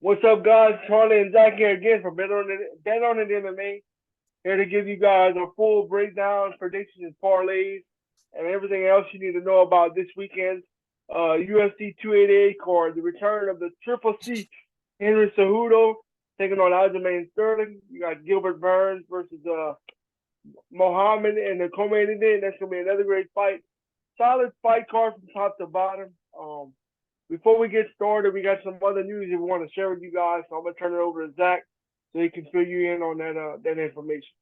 What's up, guys? Charlie and Zach here again for Bet on It MMA. Here to give you guys a full breakdown, predictions, and parlays, and everything else you need to know about this weekend's UFC 288 card. The return of the Triple C, Henry Cejudo taking on Aljamain Sterling. You got Gilbert Burns versus Mohammed and the co-main event. That's gonna be another great fight. Solid fight card from top to bottom. Before we get started, we got some other news that we want to share with you guys. So I'm gonna turn it over to Zach so he can fill you in on that information.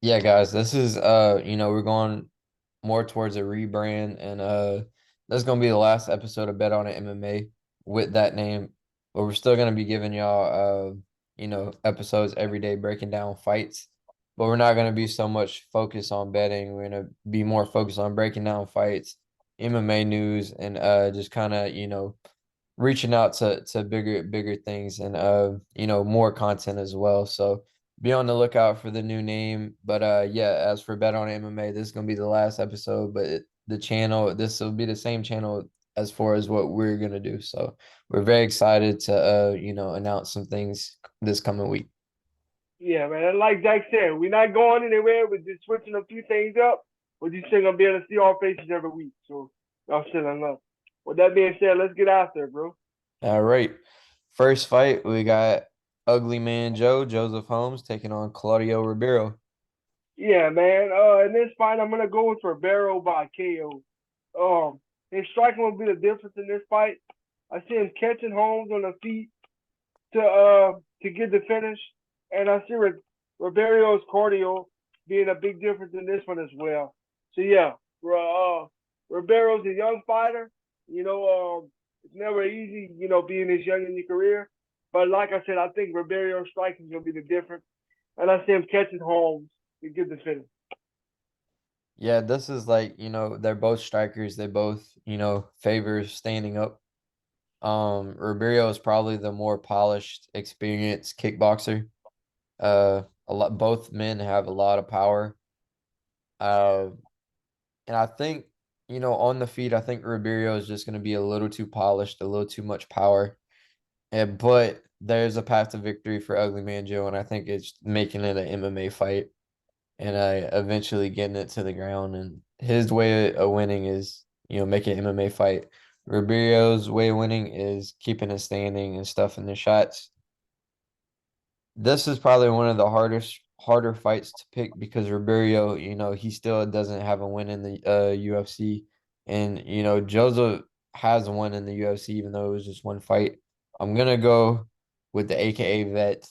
Yeah, guys, this is we're going more towards a rebrand and that's gonna be the last episode of Bet on It MMA with that name. But we're still gonna be giving y'all episodes every day breaking down fights. But we're not gonna be so much focused on betting. We're gonna be more focused on breaking down fights, MMA news, and just kinda reaching out to bigger things and more content as well. So be on the lookout for the new name. But yeah, as for Bet on MMA, this is gonna be the last episode, but the channel, this will be the same channel as far as what we're gonna do. So we're very excited to announce some things this coming week. Yeah, man. And like Zach said, we're not going anywhere. We're just switching a few things up. We're just still gonna be able to see our faces every week. So y'all still in love. With that being said, let's get after it, bro. All right. First fight, we got Ugly Man Joseph Holmes taking on Claudio Ribeiro. Yeah, man. In this fight, I'm gonna go with Ribeiro by KO. His striking will be the difference in this fight. I see him catching Holmes on the feet to get the finish, and I see Ribeiro's cardio being a big difference in this one as well. So yeah, Ribeiro's a young fighter. It's never easy, being this young in your career. But like I said, I think Ribeiro's striking is gonna be the difference, and I see him catching Holmes to get the finish. Yeah, this is like, they're both strikers. They both, favor standing up. Ribeiro is probably the more polished, experienced kickboxer. Both men have a lot of power. Uh, and I think, on the feet, I think Ribeiro is just going to be a little too polished, a little too much power. But there's a path to victory for Ugly Man Joe, and I think it's making it an MMA fight and eventually getting it to the ground. And his way of winning is, making an MMA fight. Ribeiro's way of winning is keeping it standing and stuffing the shots. This is probably one of the harder fights to pick because Ribeiro, he still doesn't have a win in the UFC. And, Joseph has a win in the UFC, even though it was just one fight. I'm gonna go with the AKA vet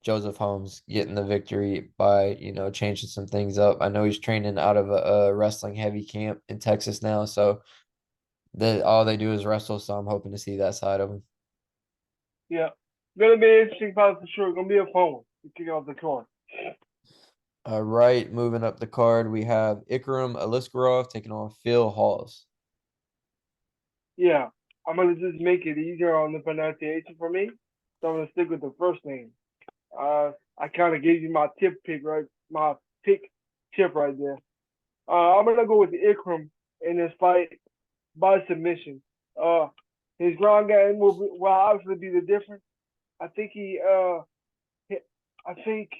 Joseph Holmes getting the victory by, changing some things up. I know he's training out of a wrestling heavy camp in Texas now, so all they do is wrestle, so I'm hoping to see that side of him. Yeah, gonna be an interesting fight for sure. Gonna be a fun one to kick off the card. All right, moving up the card, we have Ikram Aliskerov taking on Phil Hawes. Yeah, I'm gonna just make it easier on the pronunciation for me. So I'm gonna stick with the first name. I kind of gave you my tip pick, right? My pick tip right there. I'm gonna go with Ikram in this fight by submission. Uh, his ground game will obviously be the difference. I think I think,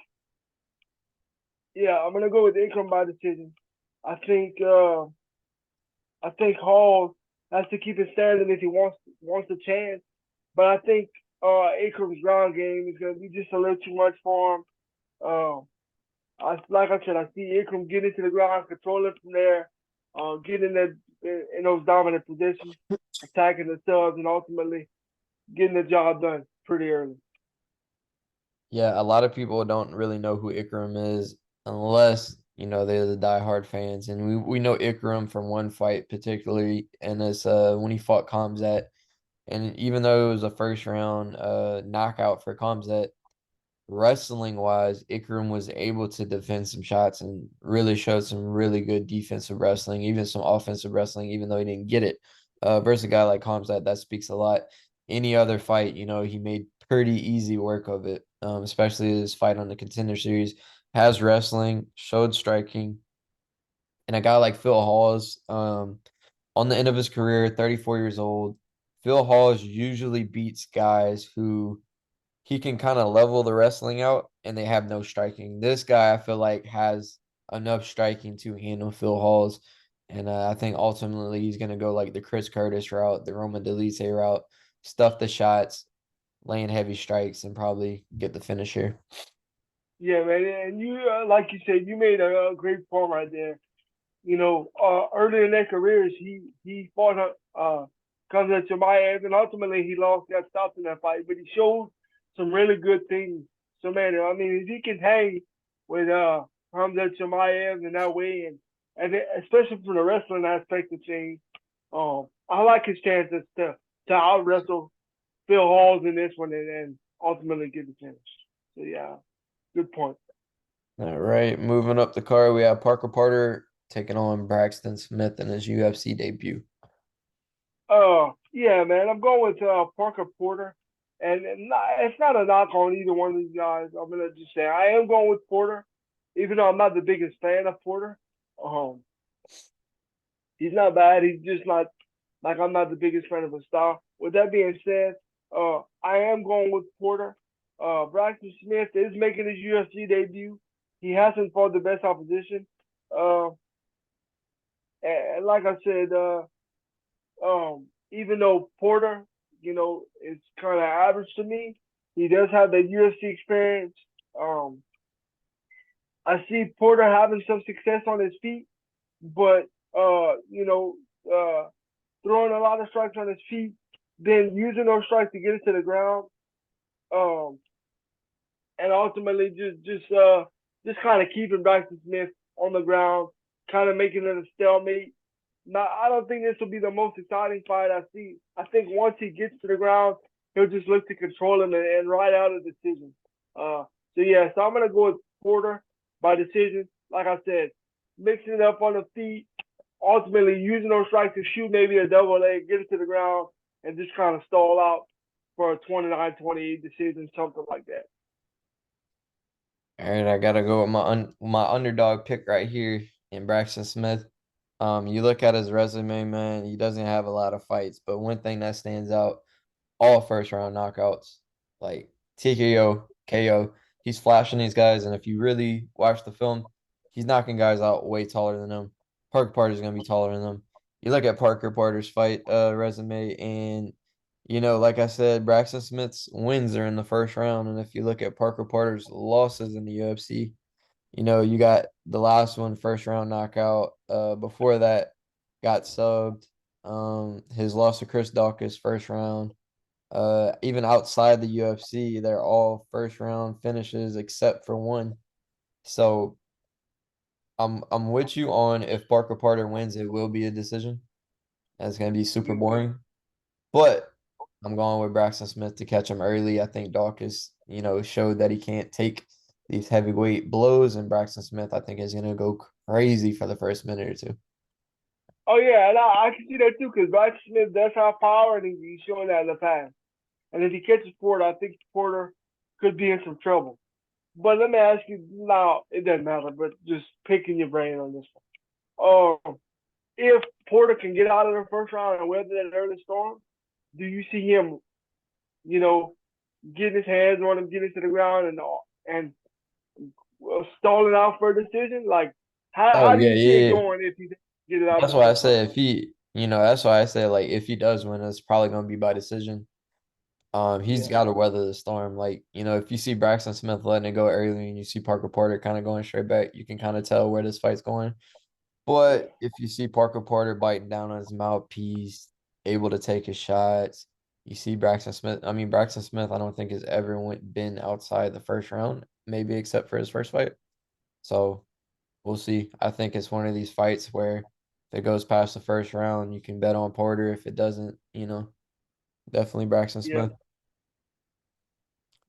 yeah, I'm gonna go with Ikram by decision. I think, uh, I think Hall has to keep it standing if he wants a chance. But I think Ikram's ground game is gonna be just a little too much for him. Um, like I said, I see Ikram getting to the ground, controlling from there, getting in those dominant positions, attacking the subs, and ultimately getting the job done pretty early. Yeah, a lot of people don't really know who Ikram is unless, they're the diehard fans. And we know Ikram from one fight particularly, and it's when he fought Khamzat. And even though it was a first round knockout for Khamzat, wrestling wise, Ikram was able to defend some shots and really showed some really good defensive wrestling, even some offensive wrestling, even though he didn't get it. Versus a guy like Khamzat, that speaks a lot. Any other fight, he made pretty easy work of it, especially his fight on the Contender Series. Has wrestling, showed striking, and a guy like Phil Hawes, on the end of his career, 34 years old, Phil Hawes usually beats guys who he can kind of level the wrestling out and they have no striking. This guy, I feel like, has enough striking to handle Phil Hawes. And I think ultimately he's going to go like the Chris Curtis route, the Roman Dolce route, stuff the shots, laying heavy strikes, and probably get the finish here. Yeah, man, and you like you said, you made a great point right there. Early in their careers, he fought comes at Chimaev, and ultimately he lost, got stopped in that fight. But he showed some really good things. So man, I mean, if he can hang with Hamza Chimaev in that way, and especially from the wrestling aspect of things, I like his chances to out wrestle Phil Halls in this one and ultimately get the finish. So yeah, good point. All right, moving up the card, we have Parker Porter taking on Braxton Smith in his UFC debut. Yeah, man, I'm going with Parker Porter, and it's not a knock on either one of these guys. I'm gonna just say I am going with Porter, even though I'm not the biggest fan of Porter. Um, he's not bad. He's just not like I'm not the biggest fan of his style. With that being said, I am going with Porter. Braxton Smith is making his UFC debut. He hasn't fought the best opposition. Uh, and like I said, even though Porter, is kind of average to me, he does have the UFC experience. Um, I see Porter having some success on his feet, but throwing a lot of strikes on his feet, then using those strikes to get it to the ground, um, and ultimately just kind of keeping Braxton Smith on the ground, kind of making it a stalemate. Now, I don't think this will be the most exciting fight I see. I think once he gets to the ground, he'll just look to control him and ride out a decision. So I'm gonna go with Porter by decision. Like I said, mixing it up on the feet, ultimately using those strikes to shoot maybe a double leg, get it to the ground, and just kind of stall out for a 29-28 decision, something like that. All right, I gotta go with my underdog pick right here in Braxton Smith. You look at his resume, man, he doesn't have a lot of fights, but one thing that stands out, all first round knockouts, like TKO, KO. He's flashing these guys, and if you really watch the film, he's knocking guys out way taller than him. Parker Porter's gonna be taller than them. You look at Parker Porter's fight resume, and like I said, Braxton Smith's wins are in the first round, and if you look at Parker Porter's losses in the UFC, you got the last one, first round knockout. Before that, got subbed. His loss to Chris Dawkins, first round. Even outside the UFC, they're all first round finishes except for one. So I'm with you on if Parker Porter wins, it will be a decision. That's gonna be super boring. But I'm going with Braxton Smith to catch him early. I think Dawkins, showed that he can't take these heavyweight blows, and Braxton Smith, I think, is gonna go crazy for the first minute or two. Oh yeah, and I can see that too because Braxton Smith does have power and he's showing that in the past. And if he catches Porter, I think Porter could be in some trouble. But let me ask you now, it doesn't matter, but just picking your brain on this one. If Porter can get out of the first round and weather that early storm, do you see him, you know, getting his hands on him, getting to the ground and stalling out for a decision? Like, Oh how do yeah, you see it yeah, yeah. going if he get it out of That's the why I first round? said if he, that's why I said like if he does win, it's probably gonna be by decision. He's Yeah, got to weather the storm. Like, if you see Braxton Smith letting it go early and you see Parker Porter kind of going straight back, you can kind of tell where this fight's going. yeah, But if you see Parker Porter biting down on his mouthpiece, able to take his shots, you see Braxton Smith. I mean, Braxton Smith, I don't think has ever been outside the first round, maybe except for his first fight. So we'll see. I think it's one of these fights where if it goes past the first round, you can bet on Porter. If it doesn't, definitely Braxton yeah, Smith.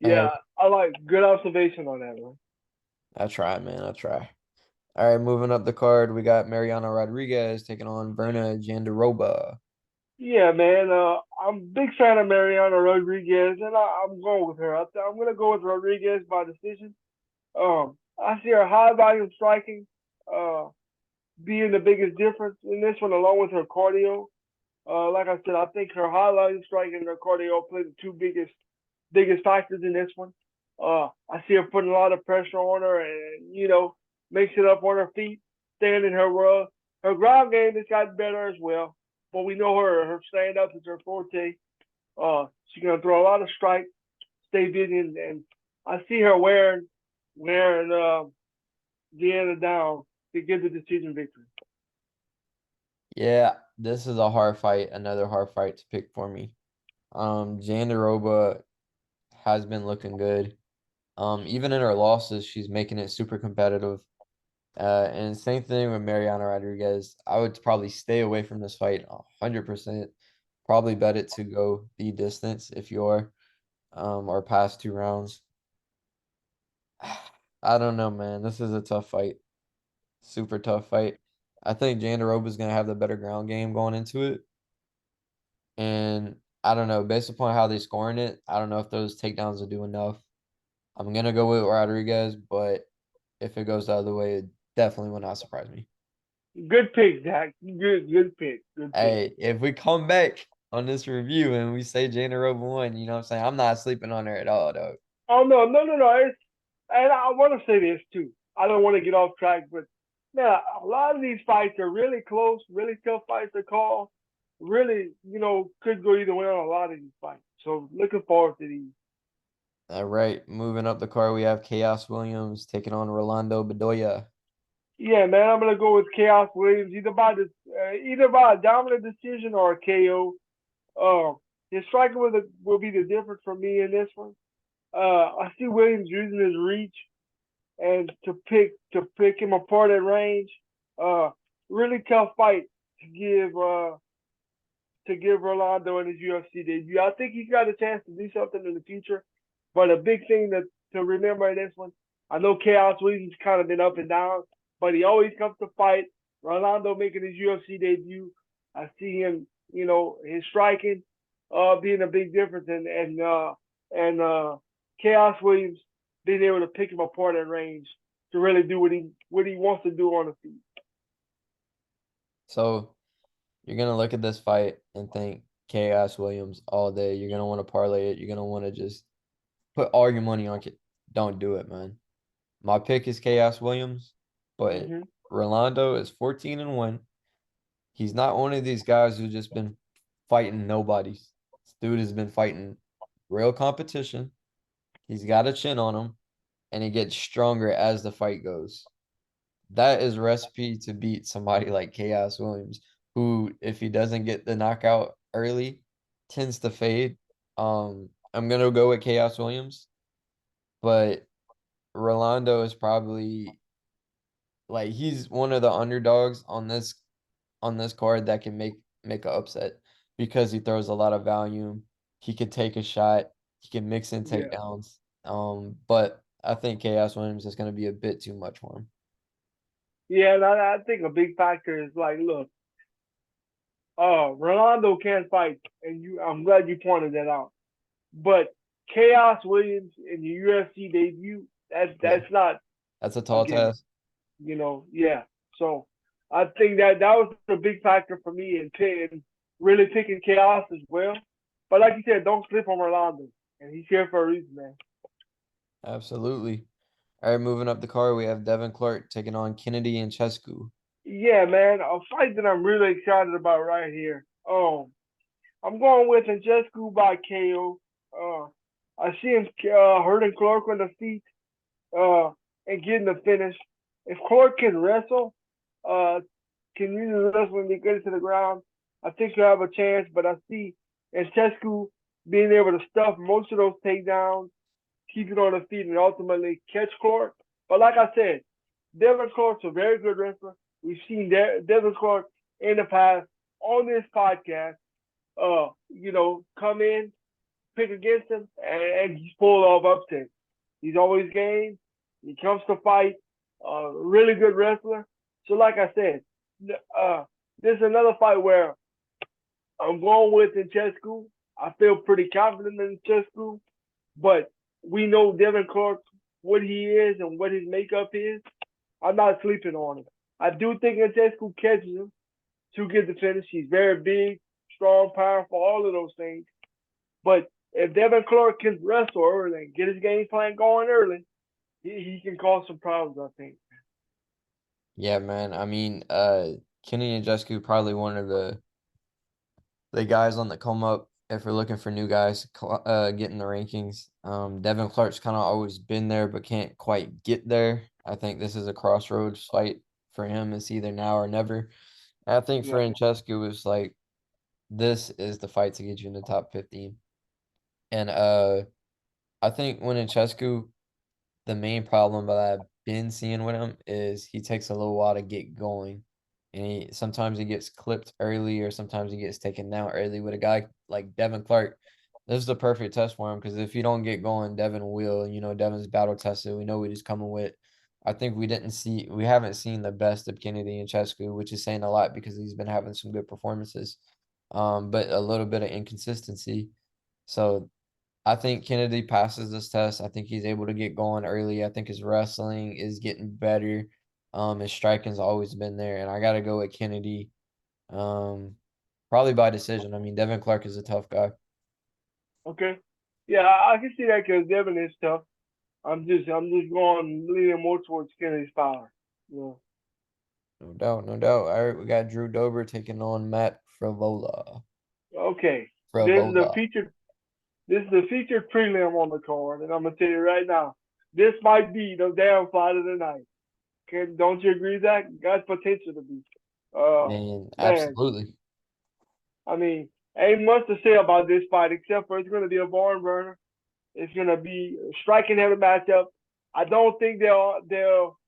Uh, yeah. I like good observation on that one. I try, man. I try. All right, moving up the card, we got Mariana Rodriguez taking on Virna Jandiroba. Yeah, man. I'm a big fan of Mariana Rodriguez, and I'm going with her. I'm gonna go with Rodriguez by decision. I see her high volume striking, uh, being the biggest difference in this one, along with her cardio. Like I said, I think her highlight strike and her cardio play the two biggest factors in this one. I see her putting a lot of pressure on her and, makes it up on her feet, staying in her world. Her ground game has gotten better as well, but we know her stand up is her forte. She's gonna throw a lot of strikes, stay busy, and I see her wearing Deanna down to get the decision victory. Yeah, this is a hard fight, another hard fight to pick for me. Jandiroba has been looking good. Even in her losses, she's making it super competitive. And same thing with Marina Rodriguez. I would probably stay away from this fight 100%. Probably bet it to go the distance if you're or past 2 rounds. I don't know, man. This is a tough fight. Super tough fight. I think Jandiroba is gonna have the better ground game going into it. And I don't know, based upon how they're scoring it, I don't know if those takedowns will do enough. I'm gonna go with Rodriguez, but if it goes the other way, it definitely will not surprise me. Good pick, Zach. Good pick. Good pick. Hey, if we come back on this review and we say Jandiroba won, you know what I'm saying? I'm not sleeping on her at all, though. Oh no. And I want to say this too. I don't want to get off track, but man, a lot of these fights are really close, really tough fights to call. Really, could go either way on a lot of these fights. So looking forward to these. All right, moving up the card, we have Khaos Williams taking on Rolando Bedoya. Yeah, man, I'm gonna go with Khaos Williams either by a dominant decision or a KO. His striking will be the difference for me in this one. I see Williams using his reach and to pick him apart at range. Uh, really tough fight to give Rolando in his UFC debut. I think he's got a chance to do something in the future, but a big thing to remember in this one, I know Khaos Williams kind of been up and down, but he always comes to fight. Rolando making his UFC debut, I see him, his striking, being a big difference, and Khaos Williams being able to pick him apart at range to really do what he wants to do on the feet. So you're gonna look at this fight and think Khaos Williams all day. You're gonna want to parlay it. You're gonna want to just put all your money on it. Don't do it, man. My pick is Khaos Williams, but Mm-hmm. Rolando is 14-1. He's not one of these guys who's just been fighting nobodies. This dude has been fighting real competition. He's got a chin on him, and he gets stronger as the fight goes. That is a recipe to beat somebody like Khaos Williams, who, if he doesn't get the knockout early, tends to fade. I'm gonna go with Khaos Williams, but Rolando is probably like he's one of the underdogs on this card that can make an upset because he throws a lot of volume. He could take a shot. He can mix in Yeah. takedowns. But I think Khaos Williams is going to be a bit too much for him. Yeah, and I think a big factor is like, look, Rolando can fight, and I'm glad you pointed that out. But Khaos Williams in the UFC debut, Yeah, that's not that's a a tall given, task. Yeah. So I think that was a big factor for me in really picking Khaos as well. But like you said, don't sleep on Rolando, and he's here for a reason, man. Absolutely. All right, moving up the card, we have Devin Clark taking on Kennedy and Chescu. Yeah, man, a fight that I'm really excited about right here. I'm going with Nzechukwu by KO. Uh, I see him hurting Clark on the feet uh, and getting the finish. If Clark can wrestle, uh, can use his wrestling to get it to the ground, I think he'll have a chance. But I see Nzechukwu being able to stuff most of those takedowns, keep it on the feet, and ultimately catch Clark. But like I said, Devin Clark's a very good wrestler. We've seen Devin Clark in the past on this podcast come in, pick against him, and he's pulled off upsets. He's always game. He comes to fight. Really good wrestler. So, like I said, this is another fight where I'm going with Nzechukwu. I feel pretty confident in Nzechukwu, but we know Devin Clark, what he is and what his makeup is. I'm not sleeping on him. I do think Nzechukwu catches him to get the finish. He's very big, strong, powerful, all of those things. But if Devin Clark can wrestle early and get his game plan going early, he can cause some problems, I think. Yeah, man. I mean, Kenny Nzechukwu probably one of the guys on the come up if we're looking for new guys getting the rankings. Devin Clark's kind of always been there but can't quite get there. I think this is a crossroads fight for him. It's either now or never. And I think for Yeah. Nzechukwu it's like this is the fight to get you in the top 15. And I think when Nzechukwu, the main problem that I've been seeing with him is he takes a little while to get going. And sometimes he gets clipped early or sometimes he gets taken down early with a guy like Devin Clark. This is the perfect test for him because if you don't get going, Devin will. Devin's battle tested. We know what he's coming with. I think we haven't seen the best of Kennedy and Chesku, which is saying a lot because he's been having some good performances, but a little bit of inconsistency. So I think Kennedy passes this test. I think he's able to get going early. I think his wrestling is getting better. His striking's always been there, and I gotta go with Kennedy. Probably by decision. I mean, Devin Clark is a tough guy. Okay. Yeah, I can see that because Devin is tough. I'm just going leaning more towards Kennedy's power. Yeah. No doubt, no doubt. All right, we got Drew Dober taking on Matt Frevola. Okay. This is the Frevola. featured this is the featured prelim on the card, and I'm gonna tell you right now, this might be the damn fight of the night. Don't you agree, Zach? Got potential to be. Man, Man, absolutely. I mean, ain't much to say about this fight except for it's gonna be a barn burner. It's gonna be a striking heavy matchup. I don't think they'll.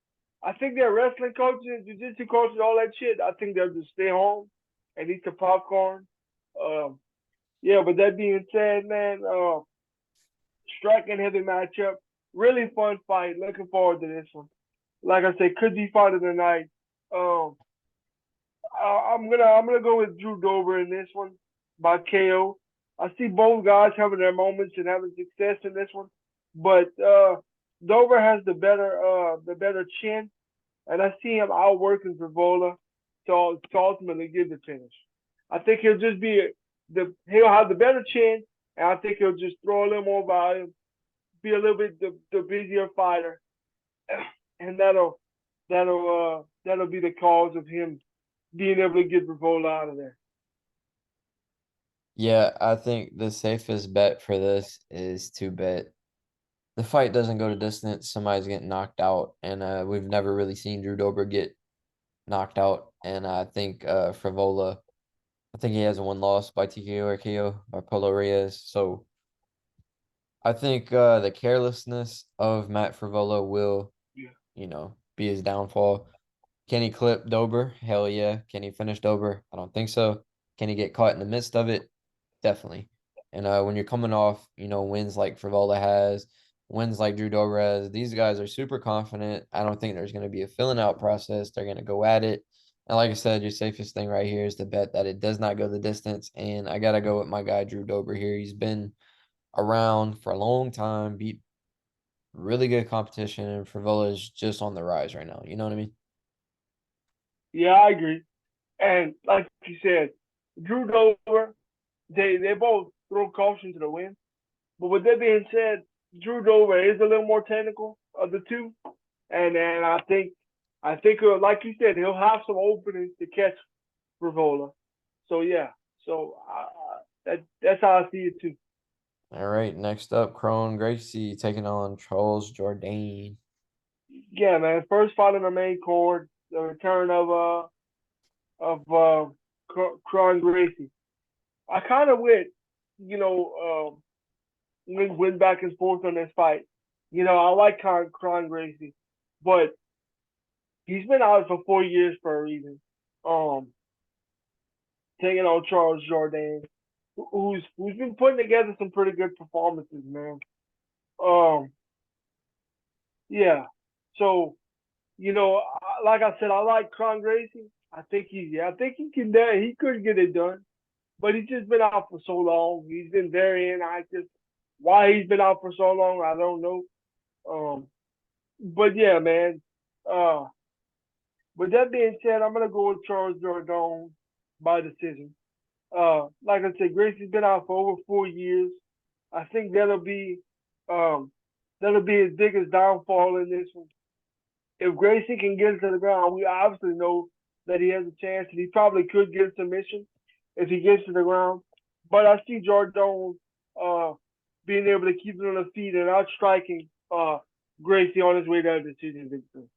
I think they're wrestling coaches, jiu-jitsu coaches, all that shit. I think they'll just stay home and eat the popcorn. Um, yeah, but that being said, man, striking heavy matchup, really fun fight. Looking forward to this one. Like I said, could be fight of the night. Um, I'm gonna go with Drew Dober in this one by KO. I see both guys having their moments and having success in this one, but Dober has the better chin, and I see him outworking Frevola to ultimately get the finish. I think he'll have the better chin, and I think he'll just throw a little more volume, be a little bit the busier fighter, and that'll be the cause of him being able to get Frevola out of there. Yeah, I think the safest bet for this is to bet the fight doesn't go to distance. Somebody's getting knocked out, and we've never really seen Drew Dober get knocked out. And I think Frevola, I think he has one loss by TKO or KO by Polo Reyes. So I think the carelessness of Matt Frevola will, Yeah. be his downfall. Can he clip Dober? Hell yeah. Can he finish Dober? I don't think so. Can he get caught in the midst of it? Definitely. And when you're coming off, wins like Frevola has, wins like Drew Dober has, these guys are super confident. I don't think there's going to be a filling out process. They're going to go at it. And like I said, your safest thing right here is to bet that it does not go the distance. And I got to go with my guy, Drew Dober here. He's been around for a long time, beat really good competition, and Frevola is just on the rise right now. You know what I mean? Yeah, I agree. And like you said, Drew Dober, they both throw caution to the wind. But with that being said, Drew Dober is a little more technical of the two, and I think like you said, he'll have some openings to catch Frevola. So yeah, so that's how I see it too. All right, next up, Kron Gracie taking on Charles Jourdain. Yeah, man. First fight on the main card, the return of Kron Gracie. I kind of went back and forth on this fight. I like Kron Gracie, but he's been out for 4 years for a reason. Um, Taking on Charles Jourdain, who's been putting together some pretty good performances, man. Um, yeah. So like I said, I like Kron Gracie. I think he can. He could get it done, but he's just been out for so long. He's been very inactive. Why he's been out for so long, I don't know. Um, but yeah, man. Uh, with that being said, I'm gonna go with Charles Jourdain by decision. Like I said, Gracie's been out for over 4 years. I think um that'll be his biggest downfall in this one. If Gracie can get to the ground, we obviously know that he has a chance, and he probably could get a submission if he gets to the ground. But I see Jourdain uh, being able to keep it on the feet and outstriking Gracie on his way to a decision victory.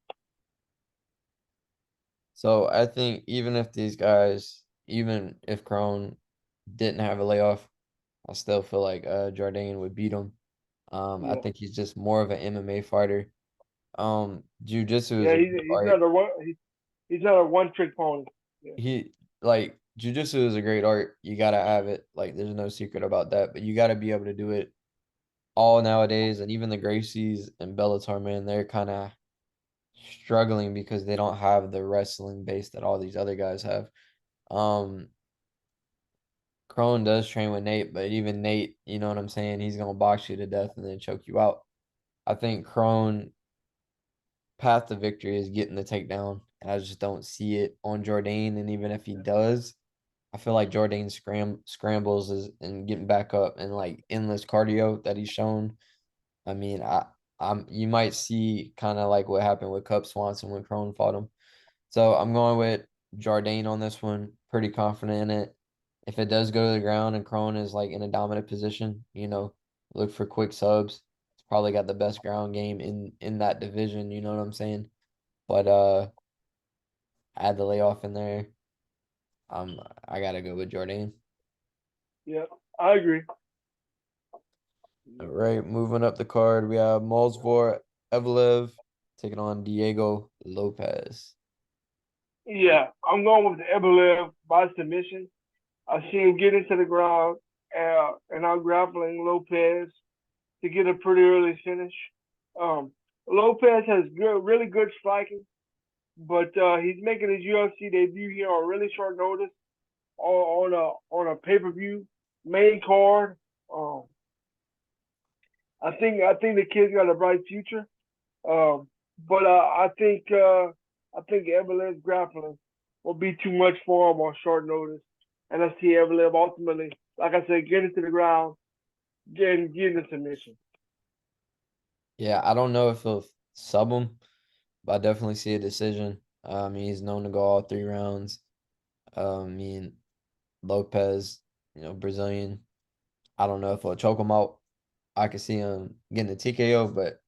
So I think even if these guys, even if Kron didn't have a layoff, I still feel like Jourdain would beat him. I Yeah, think he's just more of an MMA fighter. Jiu-jitsu is yeah, a great he's art. not a one he's not a one trick pony. Yeah, He like jiu-jitsu is a great art. You gotta have it. Like there's no secret about that, but you gotta be able to do it all nowadays. And even the Gracies and Bellator, man, they're kind of struggling because they don't have the wrestling base that all these other guys have. Um, Kron does train with Nate, but even Nate, you know what I'm saying? He's gonna box you to death and then choke you out. I think Kron path to victory is getting the takedown. And I just don't see it on Jourdain. And even if he does, I feel like Jourdain scrambles is and getting back up and like endless cardio that he's shown. I mean, I'm you might see kind of like what happened with Cup Swanson when Kron fought him. So I'm going with Jourdain on this one. Pretty confident in it. If it does go to the ground and Kron is like in a dominant position, look for quick subs. It's probably got the best ground game in that division, you know what I'm saying? But add the layoff in there. I gotta go with Jourdain. yeah, I agree. All right, moving up the card, we have Movsar Evloev taking on Diego Lopes. Yeah, I'm going with the Evloev by submission. I see him get into the ground and I'm grappling Lopez to get a pretty early finish. Um, Lopez has really good striking, but he's making his UFC debut here on really short notice on a pay per view main card. Um, I think the kid's got a bright future. But I think Evelyn's grappling will be too much for him on short notice, and I see Evelyn ultimately, like I said, getting to the ground, getting the submission. Yeah, I don't know if he'll sub him, but I definitely see a decision. I mean, he's known to go all 3 rounds. I mean, Lopez, Brazilian. I don't know if he'll choke him out. I could see him getting the TKO, but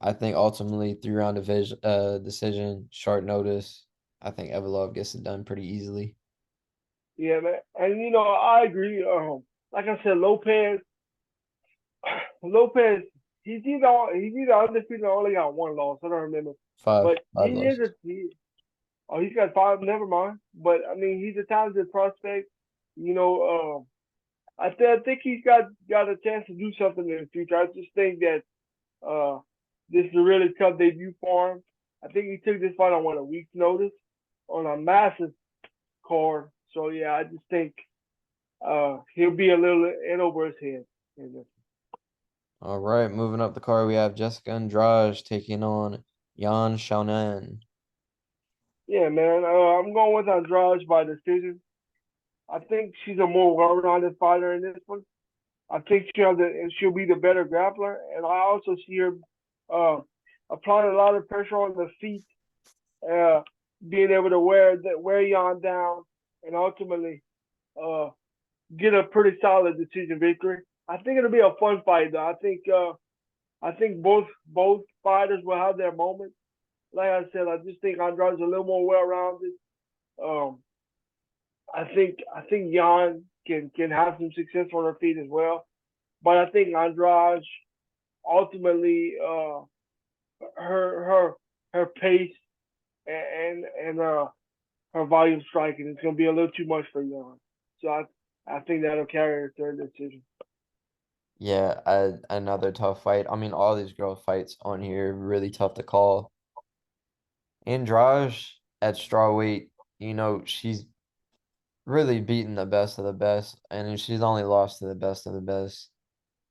I think ultimately 3 round decision, short notice. I think Evloev gets it done pretty easily. Yeah, man, and I agree. Like I said, Lopez, he's either undefeated or only got one loss. I don't remember, Five, but five losses. he's got five. Never mind. But I mean, he's a talented prospect. You know, I think he's got a chance to do something in the future. I just think that uh, this is a really tough debut for him. I think he took this fight on a week's notice on a massive card. So yeah, I just think he'll be a little in over his head. All right, moving up the card, we have Jessica Andrade taking on Yan Xiaonan. Yeah, man. I'm going with Andrade by decision. I think she's a more well-rounded fighter in this one. I think she'll be the better grappler, and I also see her uh, applying a lot of pressure on the feet, uh, being able to wear Yan down, and ultimately uh, get a pretty solid decision victory. I think it'll be a fun fight, though. I think both fighters will have their moments. Like I said, I just think Andrade's a little more well-rounded. Um, I think Yan can have some success on her feet as well, but I think Andrade ultimately her her pace and her volume striking is going to be a little too much for Yan. So I think that'll carry her third decision. Yeah, another tough fight. I mean, all these girl fights on here really tough to call. Andrade at strawweight, she's really beaten the best of the best, and she's only lost to the best of the best.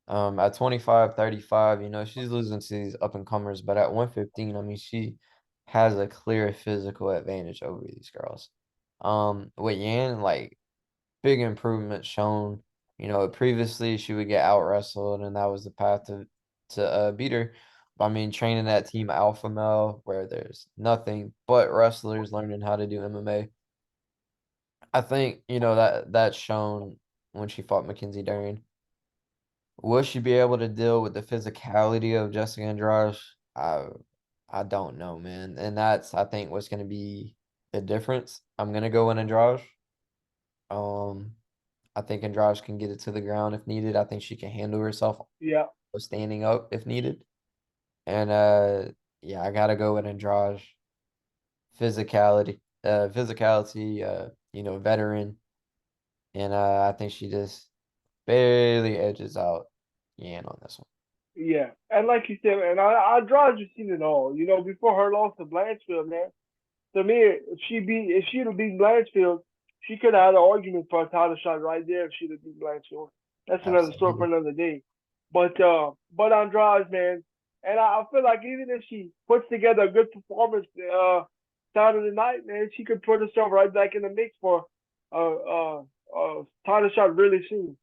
At 25, 35, she's losing to these up and comers, but at 115, I mean, she has a clear physical advantage over these girls. With Yan, like big improvement shown. You know, previously she would get out wrestled, and that was the path to beat her. I mean, training that team alpha male where there's nothing but wrestlers learning how to do MMA. I think, you know, that's shown when she fought Mackenzie Dern. Will she be able to deal with the physicality of Jessica Andrade? I don't know, man. And that's, I think, what's going to be the difference. I'm going to go in Andrade. Um, I think Andrade can get it to the ground if needed. I think she can handle herself Yeah. standing up if needed. And yeah, I gotta go with Andrade. Physicality, you know, veteran. And I think she just barely edges out Yan on this one. Yeah. And like you said, and I draw just seen it all. You know, before her loss to Blanchfield, man. To me, if she'd have beaten Blanchfield, she could have had an argument for a title shot right there if she'd have beaten Blanchfield. That's another story for Absolutely. another day. But Andrade, man, and I feel like even if she puts together a good performance Saturday night, man, she could put herself right back in the mix for a title shot really soon.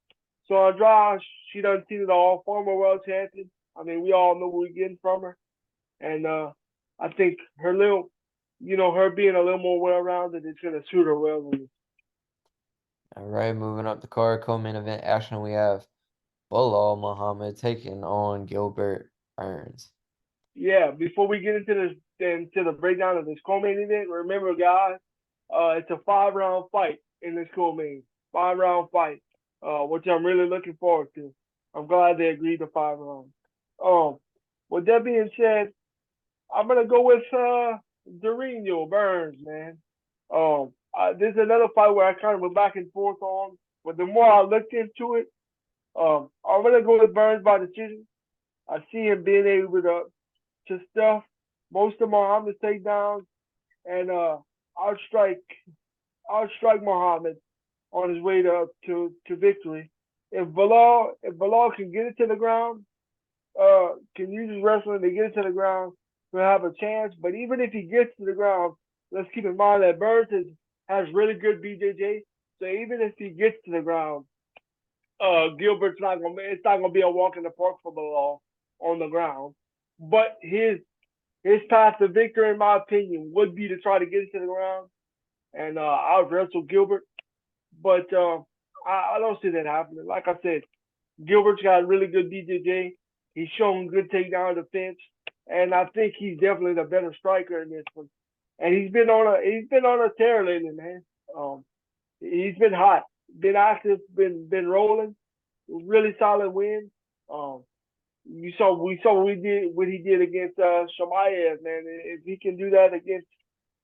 So Andrade, she done seen it all. Former world champion. I mean, we all know what we're getting from her, and I think her little, her being a little more well-rounded is gonna suit her well. All right, moving up the card, co-main event action. We have Belal Muhammad taking on Gilbert Burns. Yeah, before we get into the breakdown of this co-main event, remember, guys, it's a 5-round fight in this co-main, 5-round fight, which I'm really looking forward to. I'm glad they agreed to 5 rounds. Um, with that being said, I'm gonna go with Dorino Burns, man. This is another fight where I kind of went back and forth on, but the more I looked into it, I'm gonna go with Burns by decision. I see him being able to stuff most of Muhammad's takedowns and outstrike outstrike Muhammad on his way to victory. If Belal can get it to the ground, can use his wrestling to get it to the ground, he'll have a chance. But even if he gets to the ground, let's keep in mind that Burns has really good BJJ. So even if he gets to the ground, Gilbert's not gonna it's not gonna be a walk in the park for Belal on the ground. But his path to victory, in my opinion, would be to try to get it to the ground and out wrestle Gilbert. But I don't see that happening. Like I said, Gilbert's got really good BJJ. He's shown good takedown defense, and I think he's definitely the better striker in this one. And he's been on a tear lately, man. Um, he's been hot, been active, been rolling, really solid win. Um, we saw what he did against Shamayev, man. If he can do that against,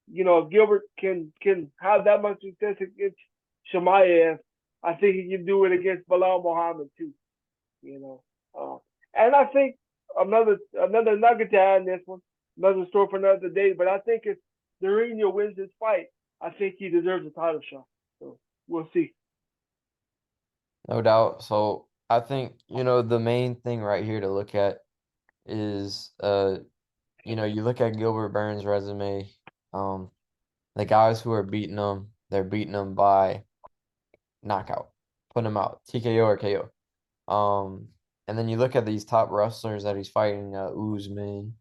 if Gilbert can have that much success against Shamayev, I think he can do it against Belal Muhammad too. You know, and I think another nugget to add in this one, another story for another day. But I think if Dorino wins this fight, I think he deserves a title shot. So we'll see. No doubt. So I think, you know, the main thing right here to look at is you know, you look at Gilbert Burns' resume, um, the guys who are beating him, they're beating him by knockout, putting him out, TKO or KO. And then you look at these top wrestlers that he's fighting, Usman,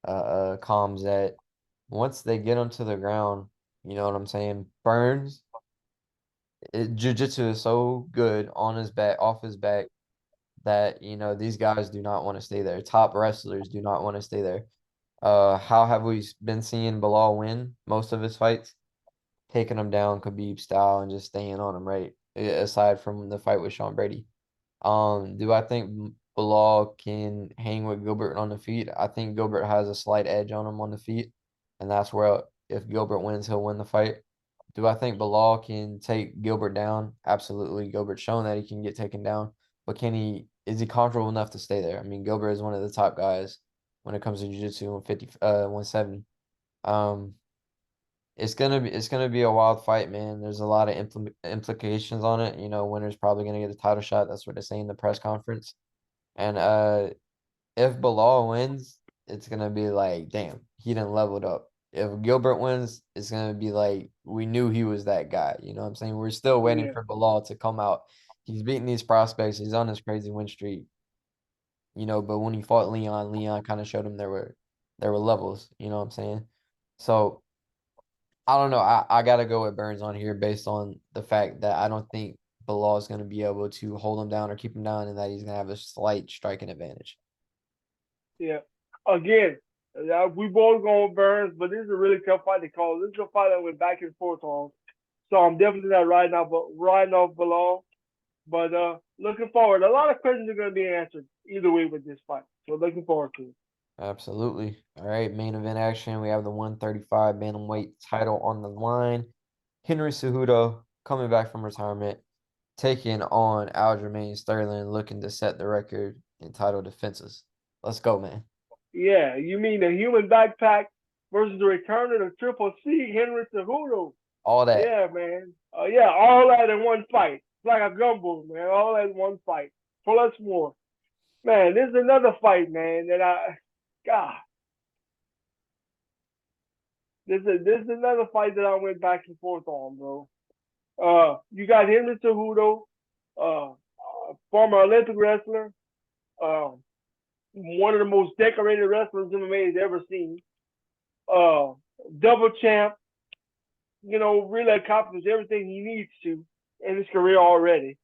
Khamzat. Once they get him to the ground, you know what I'm saying? Burns, jiu-jitsu is so good on his back, off his back, that, you know, these guys do not want to stay there. Top wrestlers do not want to stay there. How have we been seeing Bilal win most of his fights? Taking him down Khabib style and just staying on him, right? Aside from the fight with Sean Brady. Do I think Bilal can hang with Gilbert on the feet? I think Gilbert has a slight edge on him on the feet, and that's where if Gilbert wins, he'll win the fight. Do I think Bilal can take Gilbert down? Absolutely. Gilbert's shown that he can get taken down, but is he comfortable enough to stay there? I mean, Gilbert is one of the top guys when it comes to jiu-jitsu 170. Um, it's gonna be a wild fight, man. There's a lot of implications on it. You know, winner's probably gonna get a title shot. That's what they say in the press conference. And if Bilal wins, it's gonna be like, damn, he done leveled up. if Gilbert wins, it's gonna be like we knew he was that guy. You know what I'm saying? We're still waiting Yeah, for Belal to come out. He's beating these prospects. He's on this crazy win streak. But when he fought Leon, Leon kind of showed him there were levels. You know what I'm saying? So I don't know. I gotta go with Burns on here based on the fact that I don't think Belal is gonna be able to hold him down or keep him down, and that he's gonna have a slight striking advantage. yeah. Again, we both going Burns, but this is a really tough fight to call. This is a fight that went back and forth on. So I'm definitely not riding off Belal. But looking forward. A lot of questions are going to be answered either way with this fight. So looking forward to it. Absolutely. All right, main event action. We have the 135 bantamweight title on the line. Henry Cejudo coming back from retirement, taking on Aljamain Sterling, looking to set the record in title defenses. Let's go, man. Yeah, you mean the human backpack versus the return of the Triple C, Henry Cejudo. All that. Yeah, man. Yeah, all that in one fight. It's like a gumbo, man. All that in one fight. Plus more. Man, this is another fight, man, God, this is another fight that I went back and forth on, bro. You got Henry Cejudo, former Olympic wrestler, uh, one of the most decorated wrestlers MMA has ever seen. Uh, Double champ, really accomplished everything he needs to in his career already.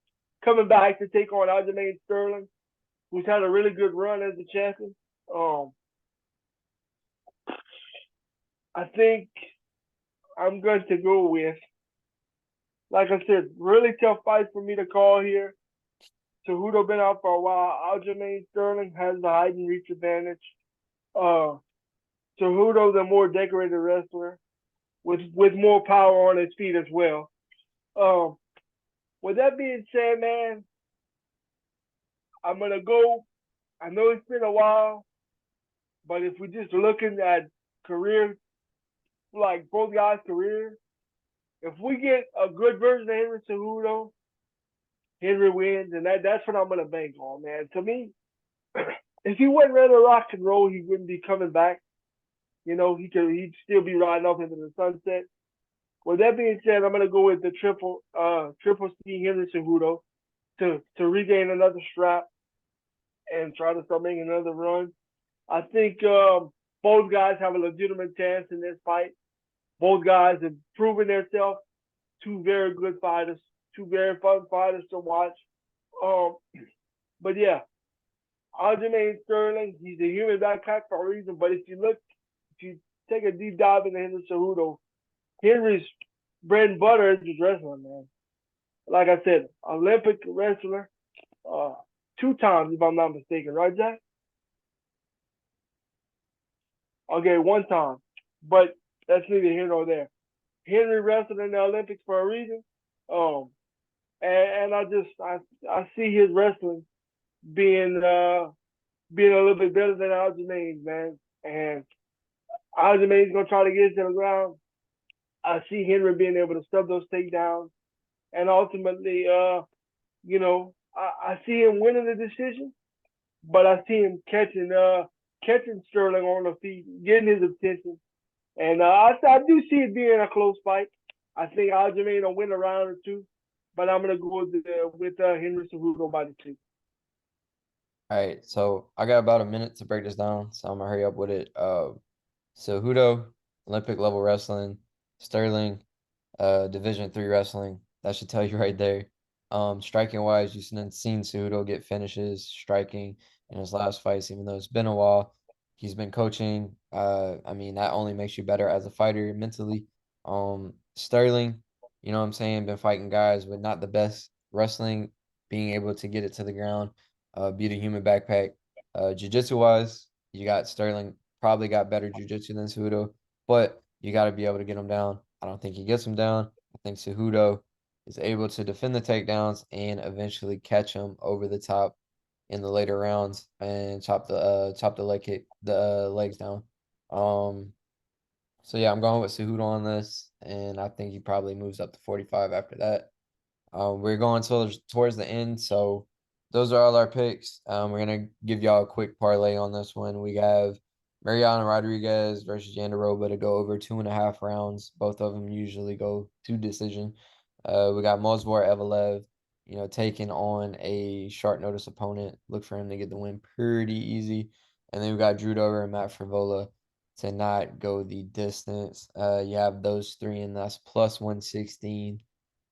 Coming back to take on Aljamain Sterling, who's had a really good run as a champion. I think I'm going to go with, like I said, really tough fight for me to call here. Cejudo been out for a while. Aljamain Sterling has the height and reach advantage. Uh, Cejudo, the more decorated wrestler, with more power on his feet as well. Um, with that being said, man, I'm gonna go. I know it's been a while, but if we're just looking at career, like both guys' career, if we get a good version of Henry Cejudo, Henry wins, and that's what I'm gonna bank on, man. To me, if he wasn't ready to rock and roll, he wouldn't be coming back. He'd still be riding off into the sunset. With that being said, I'm gonna go with the triple C Henry Cejudo to regain another strap and try to start making another run. I think both guys have a legitimate chance in this fight. Both guys have proven themselves. Two very good fighters, two very fun fighters to watch. Um, but yeah, Aljamain Sterling, he's a human backpack for a reason. But if you take a deep dive into Henry Cejudo, Henry's bread and butter is his wrestling, man. Like I said, Olympic wrestler, uh, 2 times if I'm not mistaken, right, Jack? Okay, 1 time, but that's neither here nor there. Henry wrestled in the Olympics for a reason, um, and I see his wrestling being being a little bit better than Aljamain's, man. And Aljamain's gonna try to get to the ground. I see Henry being able to stub those takedowns, and ultimately, I see him winning the decision, but I see him catching Sterling on the feet, getting his attention, and I do see it being a close fight. I think Aljamain will win a round or two, but I'm gonna go with Henry Cejudo by the two. All right, so I got about a minute to break this down, so I'm gonna hurry up with it. Cejudo, Olympic level wrestling, Sterling, Division 3 wrestling. That should tell you right there. Striking wise, you've seen Cejudo get finishes striking in his last fights, even though it's been a while. He's been coaching. I mean, that only makes you better as a fighter mentally. Sterling, you know what I'm saying, been fighting guys with not the best wrestling, being able to get it to the ground, beat a human backpack. Jiu-jitsu wise, you got Sterling probably got better jiu-jitsu than Cejudo, but you got to be able to get him down. I don't think he gets him down. I think Cejudo is able to defend the takedowns and eventually catch him over the top in the later rounds and chop the legs down. Um, so yeah, I'm going with Cejudo on this, and I think he probably moves up to 45 after that. We're going towards the end, so those are all our picks. We're gonna give y'all a quick parlay on this one. We have Marina Rodriguez versus Jandiroba to go over 2.5 rounds. Both of them usually go to decision. We got Movsar Evloev, taking on a short notice opponent. Look for him to get the win pretty easy. And then we got Dober and Matt Frevola to not go the distance. You have those three, and that's plus 116.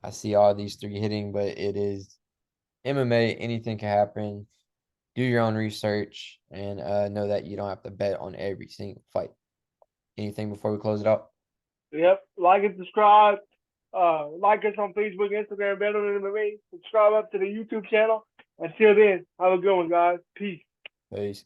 I see all these three hitting, but it is MMA. Anything can happen. Do your own research and know that you don't have to bet on every single fight. Anything before we close it out? Yep. Like and subscribe. Like us on Facebook, Instagram, Better Than MMA. Subscribe up to the YouTube channel. Until then, have a good one, guys. Peace. Peace.